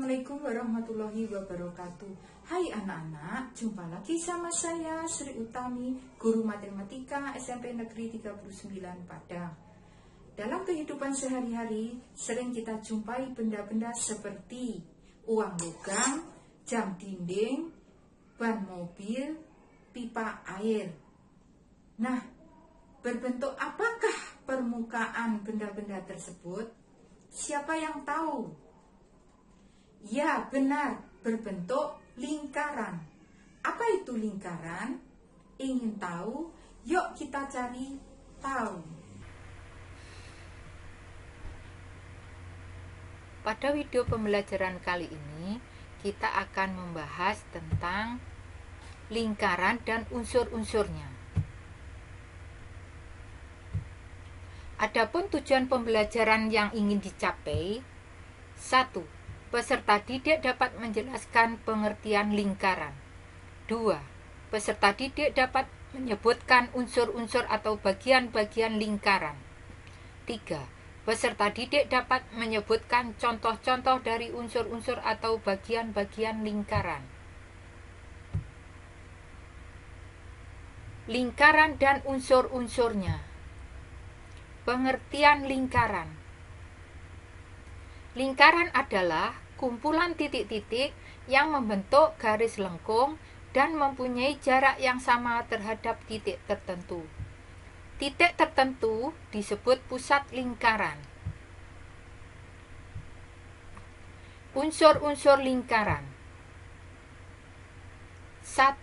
Assalamualaikum warahmatullahi wabarakatuh. Hai anak-anak, jumpa lagi sama saya Sri Utami, guru matematika SMP Negeri 39 Padang. Dalam kehidupan sehari-hari, sering kita jumpai benda-benda seperti uang logam, jam dinding, ban mobil, pipa air. Nah, berbentuk apakah permukaan benda-benda tersebut? Siapa yang tahu? Ya, benar, berbentuk lingkaran. Apa itu lingkaran? Ingin tahu? Yuk kita cari tahu. Pada video pembelajaran kali ini, kita akan membahas tentang lingkaran dan unsur-unsurnya. Adapun tujuan pembelajaran yang ingin dicapai: 1. Peserta didik dapat menjelaskan pengertian lingkaran. 2. Peserta didik dapat menyebutkan unsur-unsur atau bagian-bagian lingkaran. 3. Peserta didik dapat menyebutkan contoh-contoh dari unsur-unsur atau bagian-bagian lingkaran. Lingkaran dan unsur-unsurnya. Pengertian lingkaran. Lingkaran adalah kumpulan titik-titik yang membentuk garis lengkung dan mempunyai jarak yang sama terhadap titik tertentu. Titik tertentu disebut pusat lingkaran. Unsur-unsur lingkaran. 1.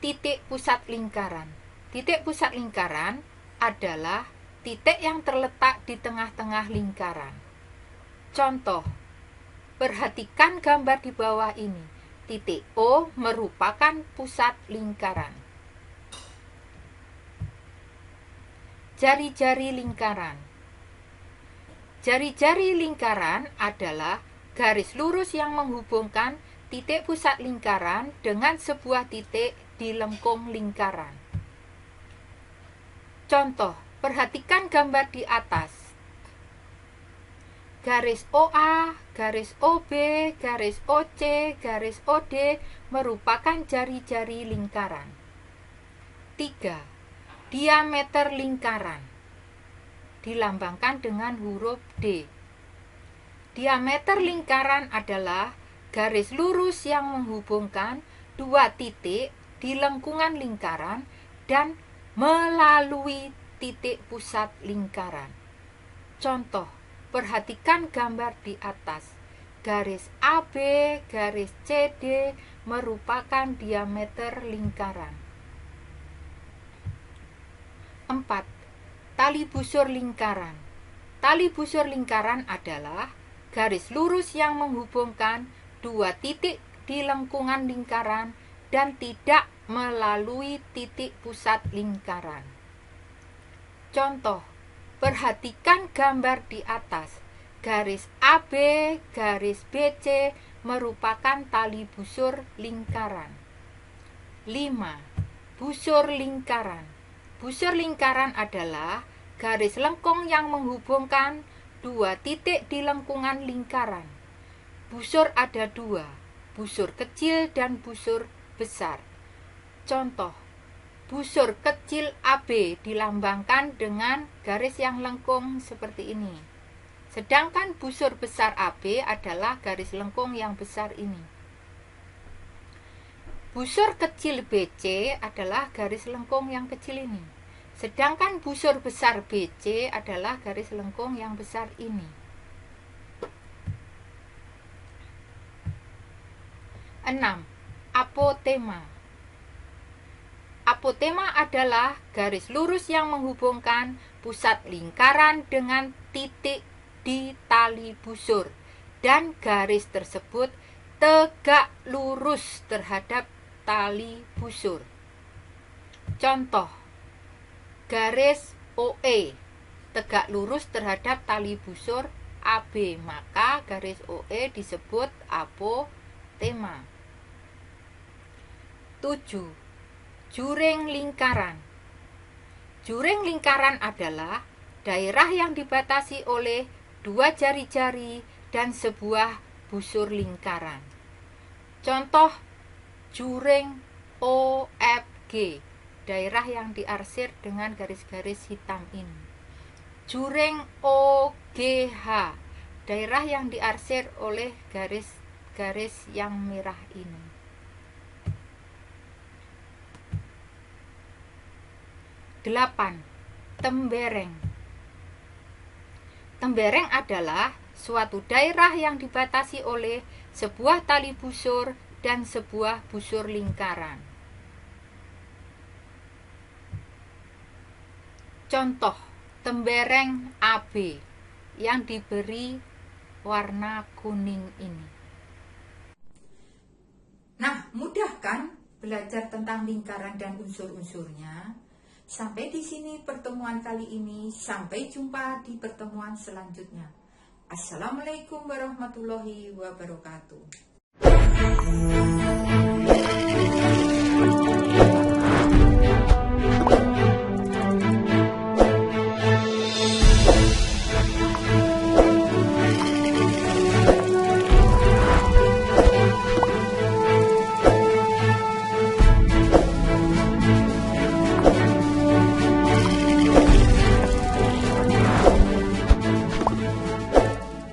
Titik pusat lingkaran. Titik pusat lingkaran adalah titik yang terletak di tengah-tengah lingkaran. Contoh, perhatikan gambar di bawah ini. Titik O merupakan pusat lingkaran. Jari-jari lingkaran. Jari-jari lingkaran adalah garis lurus yang menghubungkan titik pusat lingkaran dengan sebuah titik di lengkung lingkaran. Contoh, perhatikan gambar di atas. Garis OA, garis OB, garis OC, garis OD merupakan jari-jari lingkaran. 3. Diameter lingkaran dilambangkan dengan huruf D. Diameter lingkaran adalah garis lurus yang menghubungkan dua titik di lengkungan lingkaran dan melalui titik pusat lingkaran. Contoh, perhatikan gambar di atas. Garis AB, garis CD merupakan diameter lingkaran. 4. Tali busur lingkaran. Tali busur lingkaran adalah garis lurus yang menghubungkan dua titik di lengkungan lingkaran dan tidak melalui titik pusat lingkaran. Contoh, perhatikan gambar di atas. Garis AB, garis BC merupakan tali busur lingkaran. 5. Busur lingkaran. Busur lingkaran adalah garis lengkung yang menghubungkan dua titik di lengkungan lingkaran. Busur ada dua, busur kecil dan busur besar. Contoh, busur kecil AB dilambangkan dengan garis yang lengkung seperti ini. Sedangkan busur besar AB adalah garis lengkung yang besar ini. Busur kecil BC adalah garis lengkung yang kecil ini. Sedangkan busur besar BC adalah garis lengkung yang besar ini. 6. Apotema. Apotema adalah garis lurus yang menghubungkan pusat lingkaran dengan titik di tali busur, dan garis tersebut tegak lurus terhadap tali busur. Contoh, garis OE tegak lurus terhadap tali busur AB, maka garis OE disebut apotema. 7. Juring lingkaran. Juring lingkaran adalah daerah yang dibatasi oleh dua jari-jari dan sebuah busur lingkaran. Contoh juring OFG, daerah yang diarsir dengan garis-garis hitam ini. Juring OGH, daerah yang diarsir oleh garis-garis yang merah ini. Delapan, tembereng. Tembereng adalah suatu daerah yang dibatasi oleh sebuah tali busur dan sebuah busur lingkaran. Contoh, tembereng AB yang diberi warna kuning ini. Nah, mudah kan belajar tentang lingkaran dan unsur-unsurnya? Sampai di sini pertemuan kali ini. Sampai jumpa di pertemuan selanjutnya. Assalamualaikum warahmatullahi wabarakatuh.